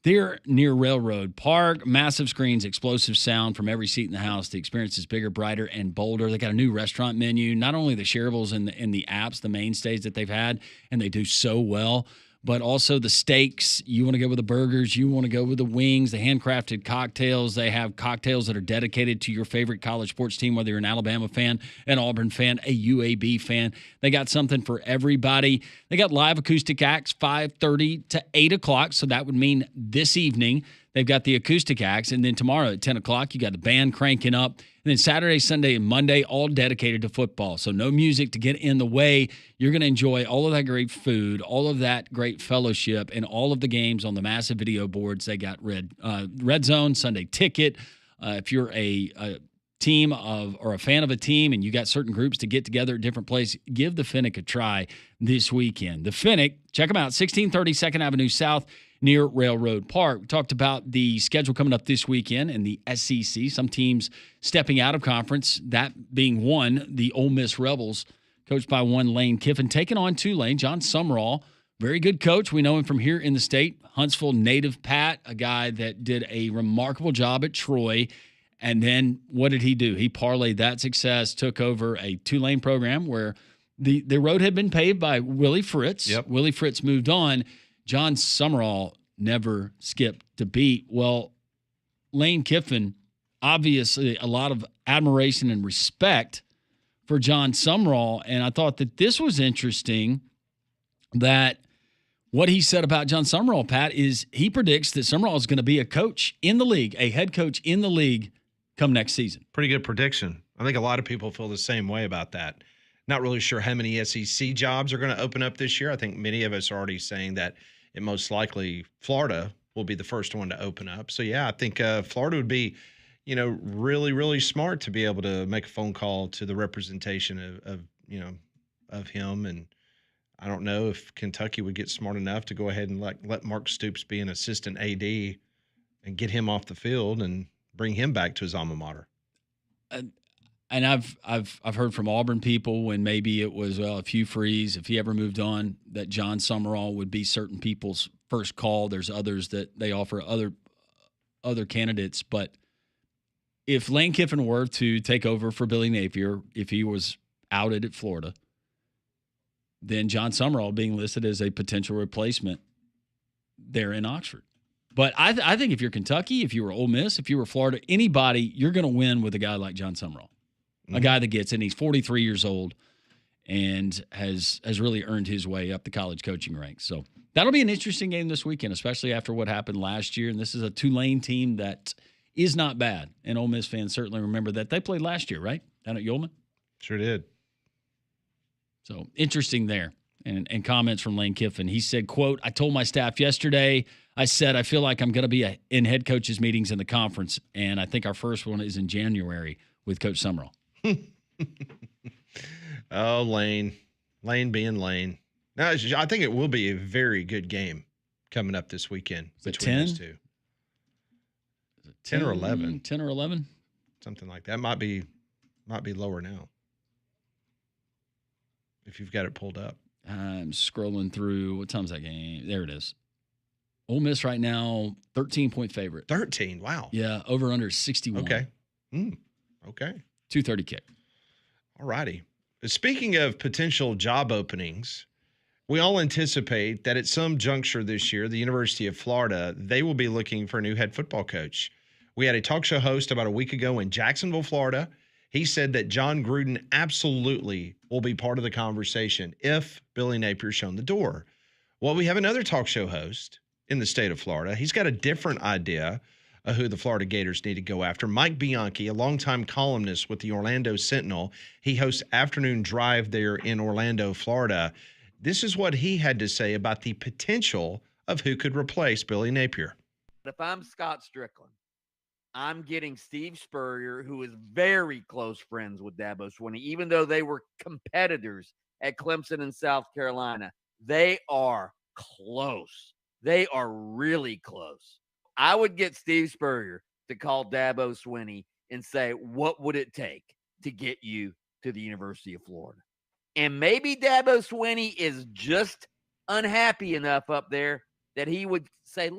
[SPEAKER 2] They're near Railroad Park. Massive screens, explosive sound from every seat in the house. The experience is bigger, brighter, and bolder. They got a new restaurant menu. Not only the shareables and the apps, the mainstays that they've had, and they do so well, but also the steaks. You want to go with the burgers. You want to go with the wings, the handcrafted cocktails. They have cocktails that are dedicated to your favorite college sports team, whether you're an Alabama fan, an Auburn fan, a UAB fan. They got something for everybody. They got live acoustic acts 5:30 to 8 o'clock, so that would mean this evening. They've got the acoustic acts, and then tomorrow at 10 o'clock, you got the band cranking up. And then Saturday, Sunday, and Monday, all dedicated to football. So no music to get in the way. You're going to enjoy all of that great food, all of that great fellowship, and all of the games on the massive video boards. They got Red Zone, Sunday Ticket. If you're a team of or a fan of a team and you got certain groups to get together at different places, give the Finnick a try this weekend. The Finnick, check them out, 1630 2nd Avenue South, near Railroad Park. We talked about the schedule coming up this weekend in the SEC. Some teams stepping out of conference, that being one, the Ole Miss Rebels, coached by one Lane Kiffin, taking on Tulane. John Sumrall, very good coach. We know him from here in the state. Huntsville native Pat, a guy that did a remarkable job at Troy. And then what did he do? He parlayed that success, took over a Tulane program where the road had been paved by Willie Fritz.
[SPEAKER 1] Yep.
[SPEAKER 2] Willie Fritz moved on. John Sumrall never skipped a beat. Well, Lane Kiffin, obviously a lot of admiration and respect for John Sumrall. And I thought that this was interesting that what he said about John Sumrall, Pat, is he predicts that Sumrall is going to be a coach in the league, a head coach in the league come next season.
[SPEAKER 1] Pretty good prediction. I think a lot of people feel the same way about that. Not really sure how many SEC jobs are going to open up this year. I think many of us are already saying that it most likely Florida will be the first one to open up. So, yeah, I think Florida would be, really, really smart to be able to make a phone call to the representation of him. And I don't know if Kentucky would get smart enough to go ahead and let Mark Stoops be an assistant AD and get him off the field and bring him back to his alma mater.
[SPEAKER 2] And I've heard from Auburn people when maybe it was, if Hugh Freeze, if he ever moved on, that John Sumrall would be certain people's first call. There's others that they offer other candidates. But if Lane Kiffin were to take over for Billy Napier, if he was outed at Florida, then John Sumrall being listed as a potential replacement there in Oxford. But I think if you're Kentucky, if you were Ole Miss, if you were Florida, anybody, you're going to win with a guy like John Sumrall. A guy that gets in. He's 43 years old and has really earned his way up the college coaching ranks. So that'll be an interesting game this weekend, especially after what happened last year. And this is a Tulane team that is not bad. And Ole Miss fans certainly remember that. They played last year, right? Down at Yulman?
[SPEAKER 1] Sure did.
[SPEAKER 2] So interesting there. And comments from Lane Kiffin. He said, quote, "I told my staff yesterday, I said, I feel like I'm going to be in head coaches meetings in the conference. And I think our first one is in January with Coach Sumrall."
[SPEAKER 1] Oh, Lane being Lane. No, I think it will be a very good game coming up this weekend between those two.
[SPEAKER 2] Is it
[SPEAKER 1] 10 or 11?
[SPEAKER 2] 10 or 11?
[SPEAKER 1] Something like that. Might be lower now. If you've got it pulled up.
[SPEAKER 2] I'm scrolling through. What time's that game? There it is. Ole Miss right now, 13-point favorite. 13,
[SPEAKER 1] wow.
[SPEAKER 2] Yeah, over under 61.
[SPEAKER 1] Okay. Okay.
[SPEAKER 2] 2:30 kick.
[SPEAKER 1] All righty. Speaking of potential job openings, we all anticipate that at some juncture this year, the University of Florida, they will be looking for a new head football coach. We had a talk show host about a week ago in Jacksonville, Florida. He said that John Gruden absolutely will be part of the conversation if Billy Napier's shown the door. Well, we have another talk show host in the state of Florida. He's got a different idea of who the Florida Gators need to go after. Mike Bianchi, a longtime columnist with the Orlando Sentinel. He hosts Afternoon Drive there in Orlando, Florida. This is what he had to say about the potential of who could replace Billy Napier.
[SPEAKER 7] If I'm Scott Strickland, I'm getting Steve Spurrier, who is very close friends with Dabo Swinney, even though they were competitors at Clemson and South Carolina. They are close. They are really close. I would get Steve Spurrier to call Dabo Swinney and say, what would it take to get you to the University of Florida? And maybe Dabo Swinney is just unhappy enough up there that he would say,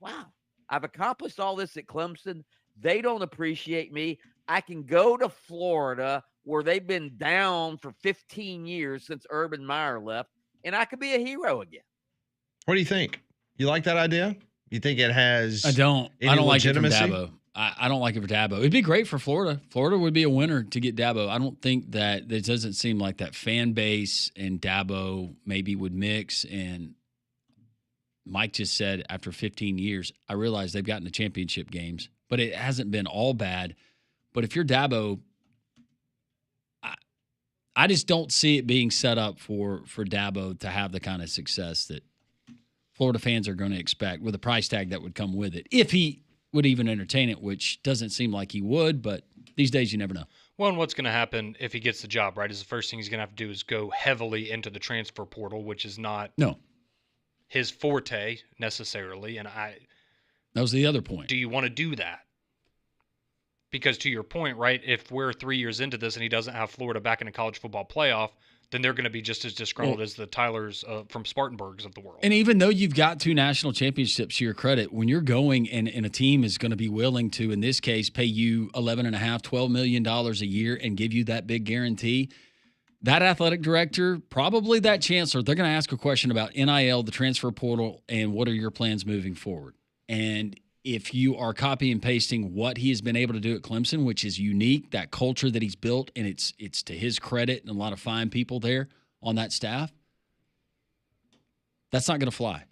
[SPEAKER 7] wow, I've accomplished all this at Clemson. They don't appreciate me. I can go to Florida where they've been down for 15 years since Urban Meyer left, and I could be a hero again.
[SPEAKER 1] What do you think? You like that idea? You think it has
[SPEAKER 2] I don't like it for
[SPEAKER 1] legitimacy?
[SPEAKER 2] Dabo. I don't like it for Dabo. It'd be great for Florida. Florida would be a winner to get Dabo. I don't think that it doesn't seem like that fan base and Dabo maybe would mix. And Mike just said after 15 years, I realize they've gotten to championship games, but it hasn't been all bad. But if you're Dabo, I just don't see it being set up for Dabo to have the kind of success that Florida fans are going to expect with a price tag that would come with it. If he would even entertain it, which doesn't seem like he would, but these days you never know.
[SPEAKER 5] Well, and what's going to happen if he gets the job, right, is the first thing he's going to have to do is go heavily into the transfer portal, which is not his forte necessarily. And that
[SPEAKER 2] was the other point.
[SPEAKER 5] Do you want to do that? Because to your point, right, if we're 3 years into this and he doesn't have Florida back in the college football playoff, then they're going to be just as disgruntled as the Tylers from Spartanburgs of the world.
[SPEAKER 2] And even though you've got 2 national championships to your credit, when you're going and a team is going to be willing to, in this case, pay you $11.5–12 million a year and give you that big guarantee, that athletic director, probably that chancellor, they're going to ask a question about NIL, the transfer portal, and what are your plans moving forward. And if you are copy and pasting what he has been able to do at Clemson, which is unique, that culture that he's built, and it's to his credit and a lot of fine people there on that staff, that's not going to fly.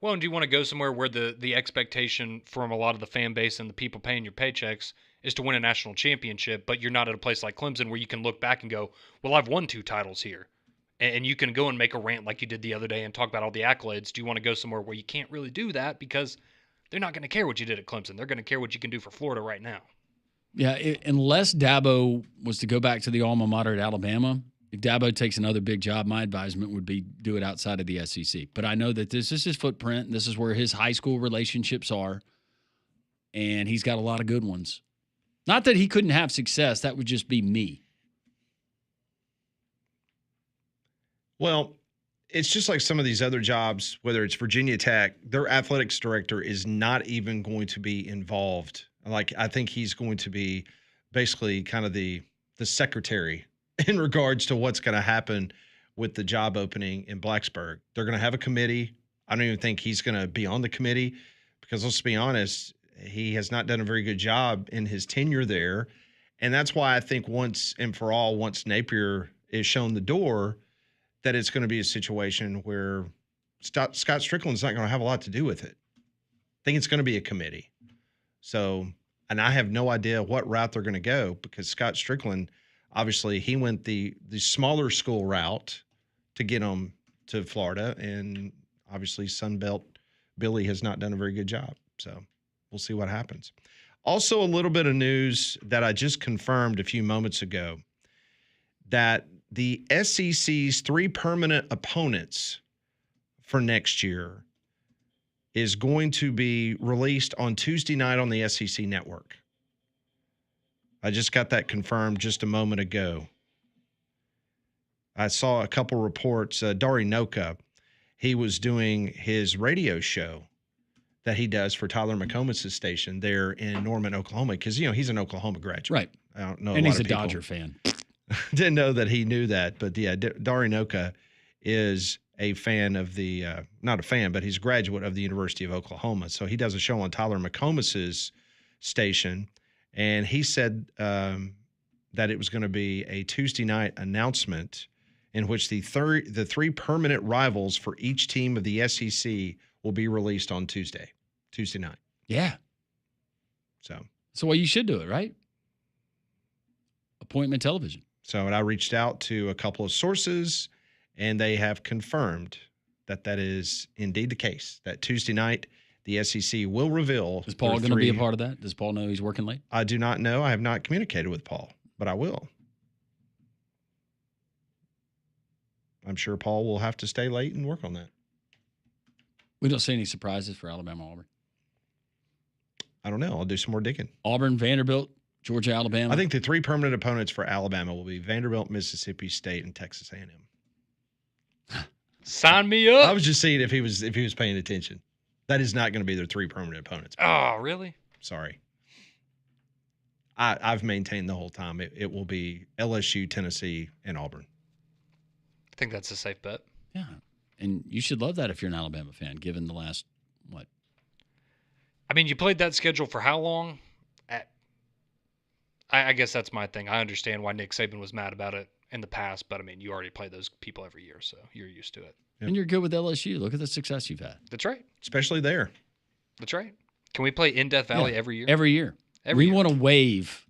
[SPEAKER 5] Well, and do you want to go somewhere where the expectation from a lot of the fan base and the people paying your paychecks is to win a national championship, but you're not at a place like Clemson where you can look back and go, well, I've won 2 titles here. And you can go and make a rant like you did the other day and talk about all the accolades. Do you want to go somewhere where you can't really do that because they're not going to care what you did at Clemson. They're going to care what you can do for Florida right now.
[SPEAKER 2] Yeah, unless Dabo was to go back to the alma mater at Alabama, if Dabo takes another big job, my advisement would be do it outside of the SEC. But I know that this is his footprint. This is where his high school relationships are, and he's got a lot of good ones. Not that he couldn't have success. That would just be me.
[SPEAKER 1] Well, it's just like some of these other jobs, whether it's Virginia Tech, their athletics director is not even going to be involved. Like, I think he's going to be basically kind of the secretary in regards to what's going to happen with the job opening in Blacksburg. They're going to have a committee. I don't even think he's going to be on the committee because, let's be honest, he has not done a very good job in his tenure there. And that's why I think once and for all, once Napier is shown the door, that it's going to be a situation where Scott Strickland's not going to have a lot to do with it. I think it's going to be a committee. So, and I have no idea what route they're going to go because Scott Strickland, obviously, he went the smaller school route to get him to Florida, and obviously Sunbelt Billy has not done a very good job. So we'll see what happens. Also, a little bit of news that I just confirmed a few moments ago, that the SEC's 3 permanent opponents for next year is going to be released on Tuesday night on the SEC network. I just got that confirmed just a moment ago. I saw a couple reports. Dari Noka, he was doing his radio show that he does for Tyler McComas' station there in Norman, Oklahoma, because, you know, he's an Oklahoma graduate.
[SPEAKER 2] Right.
[SPEAKER 1] I don't know.
[SPEAKER 2] And he's a Dodger fan.
[SPEAKER 1] Didn't know that he knew that, but yeah, Dari Noka is a fan of the, not a fan, but he's a graduate of the University of Oklahoma. So he does a show on Tyler McComas' station, and he said that it was going to be a Tuesday night announcement in which the 3 permanent rivals for each team of the SEC will be released on Tuesday night.
[SPEAKER 2] Yeah.
[SPEAKER 1] So
[SPEAKER 2] the way you should do it, right? Appointment television.
[SPEAKER 1] So, and I reached out to a couple of sources, and they have confirmed that is indeed the case, that Tuesday night the SEC will reveal.
[SPEAKER 2] Is Paul going to be a part of that? Does Paul know he's working late?
[SPEAKER 1] I do not know. I have not communicated with Paul, but I will. I'm sure Paul will have to stay late and work on that.
[SPEAKER 2] We don't see any surprises for Alabama, Auburn.
[SPEAKER 1] I don't know. I'll do some more digging.
[SPEAKER 2] Auburn, Vanderbilt, Georgia, Alabama.
[SPEAKER 1] I think the 3 permanent opponents for Alabama will be Vanderbilt, Mississippi State, and Texas A&M.
[SPEAKER 5] Sign me up.
[SPEAKER 1] I was just seeing if he was paying attention. That is not going to be their 3 permanent opponents.
[SPEAKER 5] Oh, really?
[SPEAKER 1] Sorry. I've maintained the whole time it will be LSU, Tennessee, and Auburn.
[SPEAKER 5] I think that's a safe bet.
[SPEAKER 2] Yeah. And you should love that if you're an Alabama fan, given the last, what?
[SPEAKER 5] I mean, you played that schedule for how long? I guess that's my thing. I understand why Nick Saban was mad about it in the past, but I mean, you already play those people every year, so you're used to it.
[SPEAKER 1] Yep.
[SPEAKER 2] And you're good with LSU. Look at the success you've had.
[SPEAKER 5] That's right.
[SPEAKER 1] Especially there.
[SPEAKER 5] That's right. Can we play in Death Valley every year?
[SPEAKER 2] Every year. We want to waive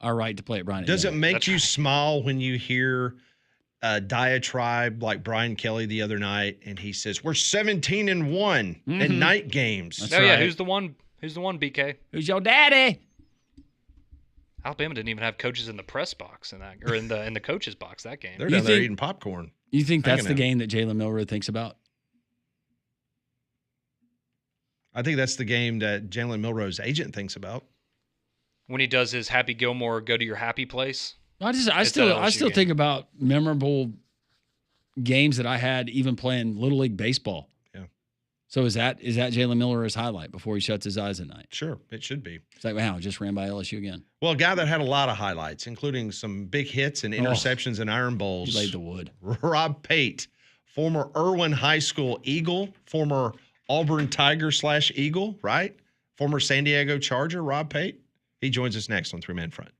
[SPEAKER 2] our right to play at Bryant.
[SPEAKER 1] Does it make you smile when you hear a diatribe like Brian Kelly the other night, and he says, we're 17-1 in night games?
[SPEAKER 2] That's
[SPEAKER 5] yeah.
[SPEAKER 2] right.
[SPEAKER 5] Who's the one, BK?
[SPEAKER 2] Who's your daddy?
[SPEAKER 5] Alabama didn't even have coaches in the press box in the coaches box that game.
[SPEAKER 1] They're down there eating popcorn.
[SPEAKER 2] You think that's the game that Jalen Milroe thinks about?
[SPEAKER 1] I think that's the game that Jalen Milroe's agent thinks about.
[SPEAKER 5] When he does his Happy Gilmore, go to your happy place.
[SPEAKER 2] I still think about memorable games that I had even playing Little League baseball.
[SPEAKER 1] Yeah.
[SPEAKER 2] So is that Jalen Milroe's highlight before he shuts his eyes at night?
[SPEAKER 1] Sure, it should be.
[SPEAKER 2] It's like, wow, just ran by LSU again.
[SPEAKER 1] Well, a guy that had a lot of highlights, including some big hits and interceptions and iron bowls.
[SPEAKER 2] He laid the wood.
[SPEAKER 1] Rob Pate, former Irwin High School Eagle, former Auburn Tiger / Eagle, right? Former San Diego Charger, Rob Pate. He joins us next on 3-Man Front.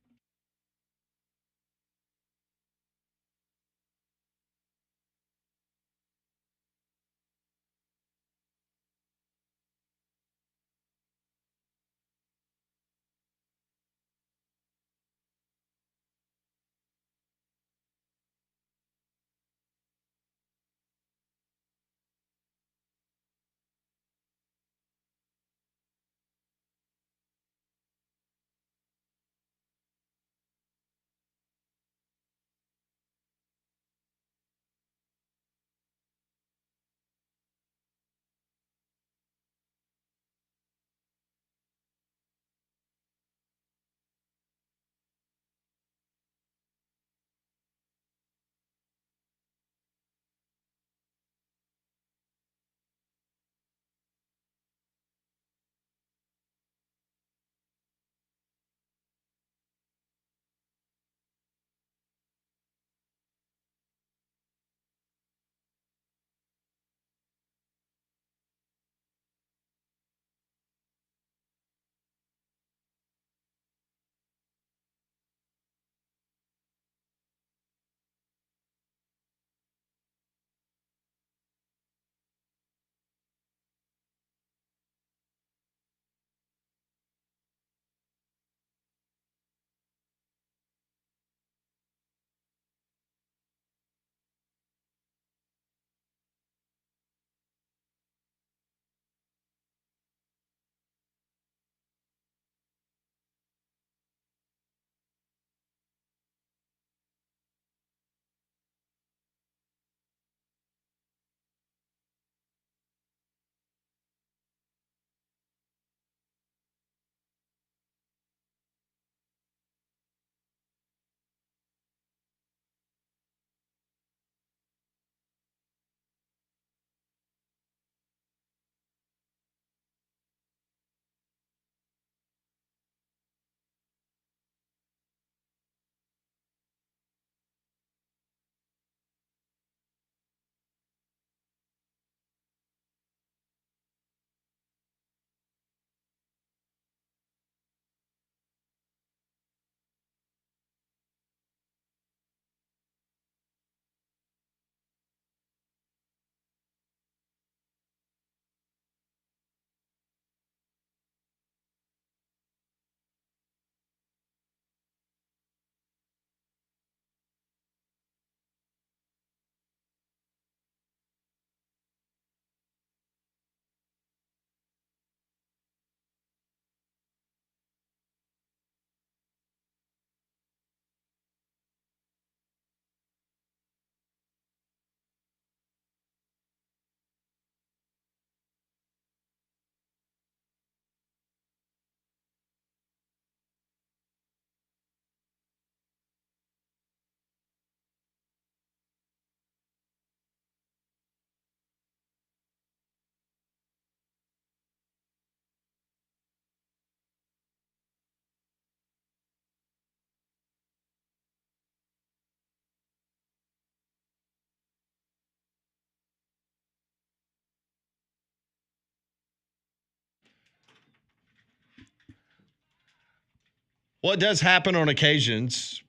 [SPEAKER 1] Well, it does happen on occasions.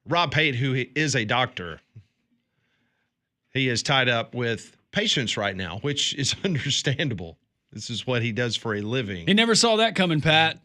[SPEAKER 1] Rob Pate, who is a doctor, he is tied up with patients right now, which is understandable. This is what he does for a living.
[SPEAKER 2] He never saw that coming, Pat.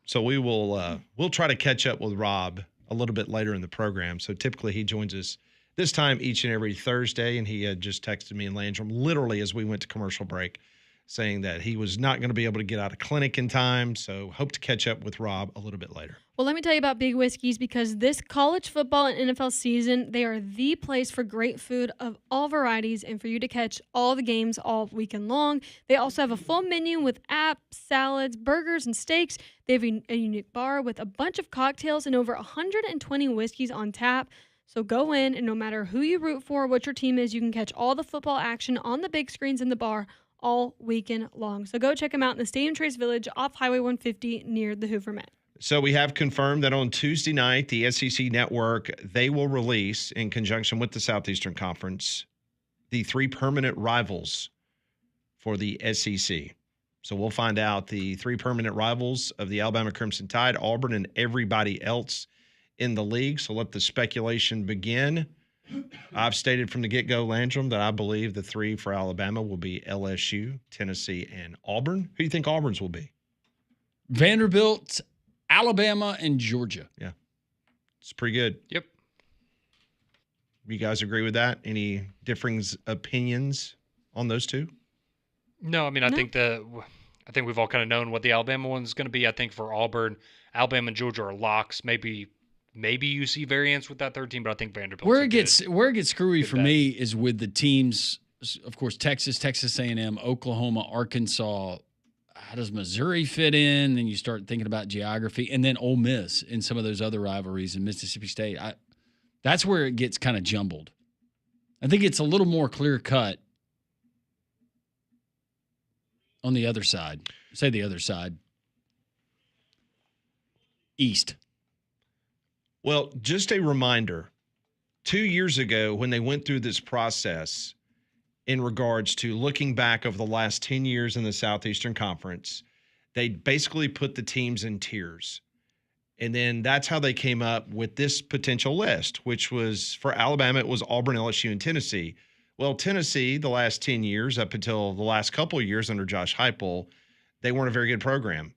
[SPEAKER 1] So we'll try to catch up with Rob a little bit later in the program. So typically he joins us this time each and every Thursday, and he had just texted me and Landrum literally as we went to commercial break, saying that he was not going to be able to get out of clinic in time. So hope to catch up with Rob a little bit later.
[SPEAKER 4] Well, let me tell you about Big Whiskeys, because this college football and NFL season, they are the place for great food of all varieties and for you to catch all the games all weekend long. They also have a full menu with apps, salads, burgers, and steaks. They have a unique bar with a bunch of cocktails and over 120 whiskeys on tap. So go in, and no matter who you root for, what your team is, you can catch all the football action on the big screens in the bar all weekend long. So go check them out in the Stadium Trace Village off Highway 150 near the Hoover Met.
[SPEAKER 1] So we have confirmed that on Tuesday night, the SEC Network, they will release, in conjunction with the Southeastern Conference, the 3 permanent rivals for the SEC. So we'll find out the 3 permanent rivals of the Alabama Crimson Tide, Auburn, and everybody else in the league. So let the speculation begin. I've stated from the get-go, Landrum, that I believe the 3 for Alabama will be LSU, Tennessee, and Auburn. Who do you think Auburn's will be?
[SPEAKER 2] Vanderbilt, Alabama, and Georgia.
[SPEAKER 1] Yeah. It's pretty good.
[SPEAKER 5] Yep.
[SPEAKER 1] You guys agree with that? Any differing opinions on those 2?
[SPEAKER 5] No, I mean, I think we've all kind of known what the Alabama one's going to be. I think for Auburn, Alabama and Georgia are locks. Maybe you see variance with that third team, but I think Vanderbilt.
[SPEAKER 2] Where it gets screwy for me is with the teams. Of course, Texas A&M, Oklahoma, Arkansas. How does Missouri fit in? Then you start thinking about geography, and then Ole Miss and some of those other rivalries in Mississippi State. That's where it gets kind of jumbled. I think it's a little more clear cut on the other side. Say the other side. East.
[SPEAKER 1] Well, just a reminder, 2 years ago when they went through this process in regards to looking back over the last 10 years in the Southeastern Conference, they basically put the teams in tiers. And then that's how they came up with this potential list, which was for Alabama, it was Auburn, LSU, and Tennessee. Well, Tennessee, the last 10 years, up until the last couple of years under Josh Heupel, they weren't a very good program.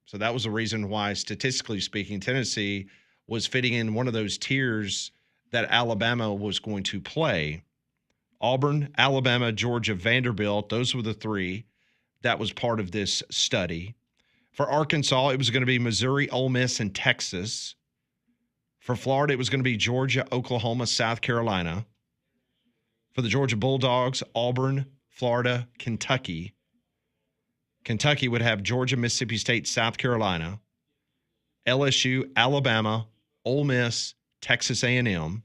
[SPEAKER 1] So that was the reason why, statistically speaking, Tennessee was fitting in one of those tiers that Alabama was going to play. Auburn, Alabama, Georgia, Vanderbilt, those were the 3 that was part of this study. For Arkansas, it was going to be Missouri, Ole Miss, and Texas. For Florida, it was going to be Georgia, Oklahoma, South Carolina. For the Georgia Bulldogs, Auburn, Florida, Kentucky. Kentucky would have Georgia, Mississippi State, South Carolina. LSU, Alabama, Ole Miss, Texas A&M.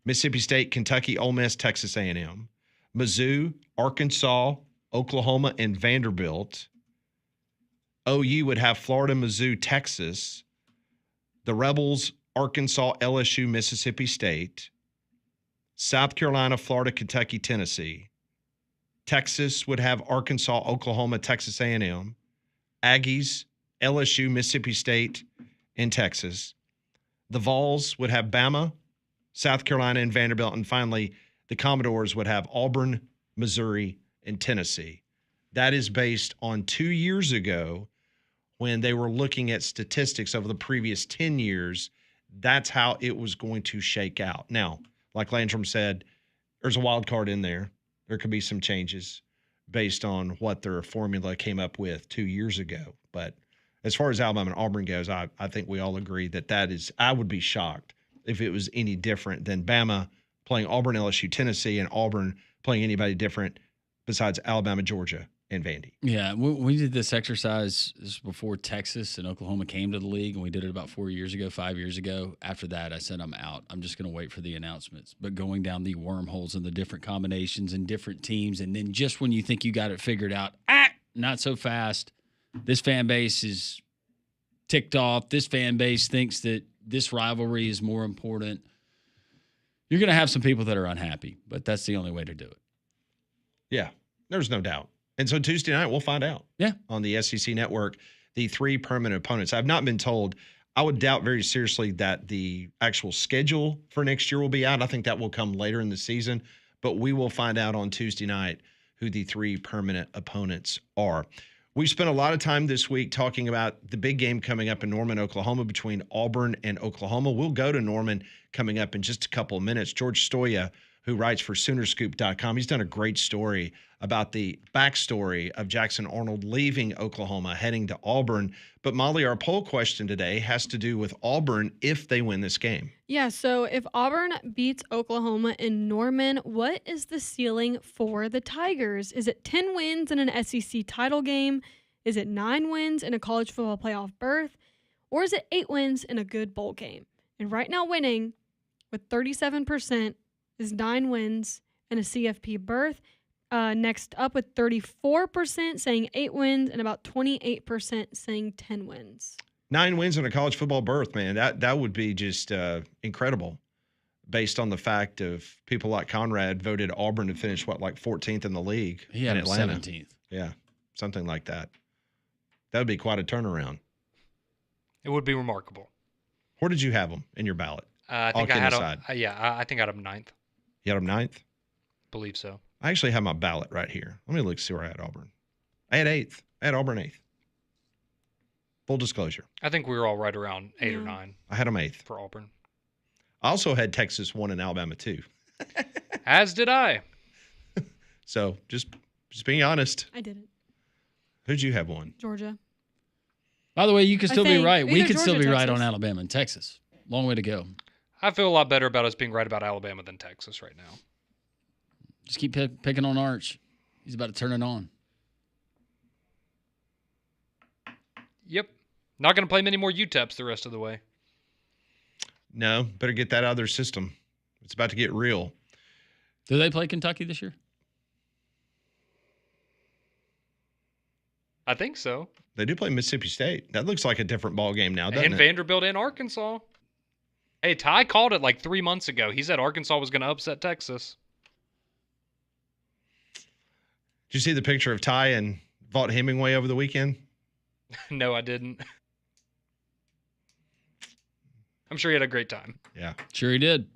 [SPEAKER 1] Mississippi State, Kentucky, Ole Miss, Texas A&M. Mizzou, Arkansas, Oklahoma, and Vanderbilt. OU would have Florida, Mizzou, Texas. The Rebels, Arkansas, LSU, Mississippi State. South Carolina, Florida, Kentucky, Tennessee. Texas would have Arkansas, Oklahoma, Texas A&M. Aggies, LSU, Mississippi State, and Texas. The Vols would have Bama, South Carolina, and Vanderbilt. And finally, the Commodores would have Auburn, Missouri, and Tennessee. That is based on 2 years ago when they were looking at statistics over the previous 10 years. That's how it was going to shake out. Now, like Landrum said, there's a wild card in there. There could be some changes based on what their formula came up with 2 years ago. But as far as Alabama and Auburn goes, I think we all agree that is, I would be shocked if it was any different than Bama playing Auburn, LSU, Tennessee, and Auburn playing anybody different besides Alabama, Georgia, and Vandy.
[SPEAKER 2] Yeah, we did this exercise before Texas and Oklahoma came to the league, and we did it about 5 years ago. After that, I said, I'm out. I'm just going to wait for the announcements. But going down the wormholes and the different combinations and different teams, and then just when you think you got it figured out, not so fast. This fan base is ticked off. This fan base thinks that this rivalry is more important. You're going to have some people that are unhappy, but that's the only way to do it.
[SPEAKER 1] Yeah, there's no doubt. And so Tuesday night, we'll find out.
[SPEAKER 2] Yeah.
[SPEAKER 1] On the SEC Network. the 3 permanent opponents. I've not been told. I would doubt very seriously that the actual schedule for next year will be out. I think that will come later in the season, but we will find out on Tuesday night who the 3 permanent opponents are. We spent a lot of time this week talking about the big game coming up in Norman, Oklahoma between Auburn and Oklahoma. We'll go to Norman coming up in just a couple of minutes. George Stoya, who writes for Soonerscoop.com, he's done a great story about the backstory of Jackson Arnold leaving Oklahoma, heading to Auburn. But Molly, our poll question today has to do with Auburn if they win this game.
[SPEAKER 4] Yeah, so if Auburn beats Oklahoma in Norman, what is the ceiling for the Tigers? Is it 10 wins in an SEC title game? Is it 9 wins in a college football playoff berth? Or is it 8 wins in a good bowl game? And right now winning with 37% is 9 wins and a CFP berth. Next up with 34% saying 8 wins and about 28% saying 10 wins.
[SPEAKER 1] 9 wins in a college football berth, man. That would be just incredible based on the fact of people like Conrad voted Auburn to finish, like 14th in the league
[SPEAKER 2] He had
[SPEAKER 1] in Atlanta.
[SPEAKER 2] 17th.
[SPEAKER 1] Yeah, something like that. That would be quite a turnaround.
[SPEAKER 5] It would be remarkable.
[SPEAKER 1] Where did you have them in your ballot?
[SPEAKER 5] I think I had him. I think I had him 9th.
[SPEAKER 1] You had them 9th?
[SPEAKER 5] Believe so.
[SPEAKER 1] I actually have my ballot right here. Let me look, see where I had Auburn. I had 8th. I had Auburn 8th. Full disclosure.
[SPEAKER 5] I think we were all right around 8 or 9
[SPEAKER 1] I had them 8th.
[SPEAKER 5] for Auburn.
[SPEAKER 1] I also had Texas 1 and Alabama 2.
[SPEAKER 5] As did I.
[SPEAKER 1] So just being honest.
[SPEAKER 4] I didn't.
[SPEAKER 1] Who'd you have 1?
[SPEAKER 4] Georgia.
[SPEAKER 2] By the way, you could still be
[SPEAKER 4] think
[SPEAKER 2] right. We
[SPEAKER 4] either
[SPEAKER 2] could still
[SPEAKER 4] Georgia
[SPEAKER 2] be
[SPEAKER 4] or
[SPEAKER 2] right on
[SPEAKER 4] Texas.
[SPEAKER 2] Alabama and Texas. Long way to go.
[SPEAKER 5] I feel a lot better about us being right about Alabama than Texas right now.
[SPEAKER 2] Just keep picking on Arch. He's about to turn it on.
[SPEAKER 5] Yep. Not going to play many more UTEPs the rest of the way.
[SPEAKER 1] No, better get that out of their system. It's about to get real.
[SPEAKER 2] Do they play Kentucky this year?
[SPEAKER 5] I think so.
[SPEAKER 1] They do play Mississippi State. That looks like a different ball game now, doesn't
[SPEAKER 5] And
[SPEAKER 1] it?
[SPEAKER 5] Vanderbilt and Arkansas. Hey, Ty called it like 3 months ago. He said Arkansas was going to upset Texas.
[SPEAKER 1] Did you see the picture of Ty and Vaught Hemingway over the weekend?
[SPEAKER 5] No, I didn't. I'm sure he had a great time.
[SPEAKER 1] Yeah.
[SPEAKER 2] Sure he did.